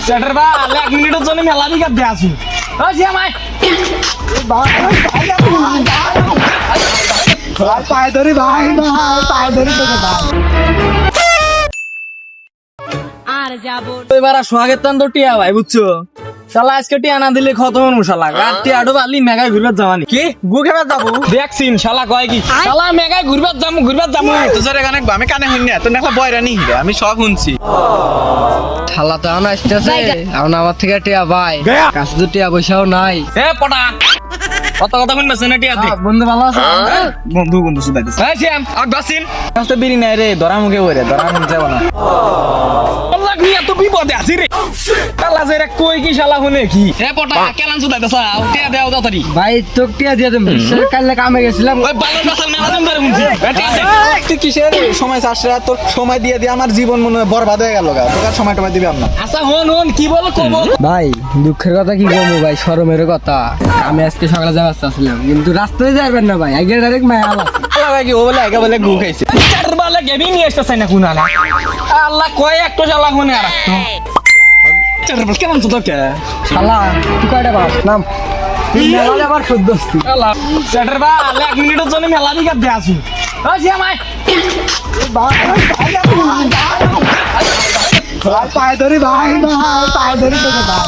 সেটার বা 1 মিনিটের জন্য মেলা দিকে দে আসুন ও জিয়া মাই পায়ে ধরি ভাই পায়ে ধরি তোকে ভাই। আর যাবো এবার সোহাগের তান তো টিয়া ভাই বুঝছো শালা আজকে টিয়া না দিলে খতম মশালা আর টিয়াটো বালি মেগায় ঘুরবার যাবানি কি গু খেবার যাবো দেখছিন শালা কয় কি শালা মেগায় ঘুরবার যামু তো জোরে গানে আমি কানে শুনি তো দেখা বয়রা নি আমি সব শুনছি। শালা তো আনা আসতেছে এখন আমার থেকে টিয়া ভাই কাছে তো টিয়া পয়সাও নাই। এ পটা কত কথা শুনবাছ না টিয়া দে বন্ধু ভালো আছে? বন্ধু শুধাইতেছে এই শ্যাম আগ বাসিন তো বিড়ি নাই রে ধরা মুখে বইরে ধরা মুখ যাব না। আল্লাহ নিয়া তো বিপদে আছি রে শালা যে রে কই কি শালা শুনে কি এ পটা কেলান সুদাইতাছা টিয়া দেও তাড়াতাড়ি ভাই তোকে টিয়া দিয়ে দেব কালকে কামে গেছিলাম ওই বালক বাসাল মেলা দিন ধরে শুনছি এ টিয়া দে তুই কিসের সময় চাস রে তোর সময় দিয়ে দিয়ে আমার জীবন মনে হয় বরবাদ হয়ে গেল গা তোর সময় টময় দিবি আমরা। আচ্ছা হন কি বল কব ভাই দুঃখের কথা কি বলবো ভাই শরমের কথা আমি আজকে সকালে যাওয়ার চাচ্ছিলাম কিন্তু রাস্তায় যাবেন না ভাই আগে ডাইরেক্ট মায়া আল্লাহ ভাই কি ও বলে একা বলে গু খাইছে চার বালে গেমিং নিয়ে আসতেছে না কোনা না আল্লাহ কয় একটা শালা শুনে আর চার বাল কেমন তো তোকে শালা তুই কয়টা বাস নাম মেলা আবার শুদ্ধ আল্লাহ চার বাল 1 মিনিটের জন্য মেলা দিকে দে আসুন ও জিয়া মাই পায়ে ধরি ভাই পায়ে ধরি তোকে ভাই।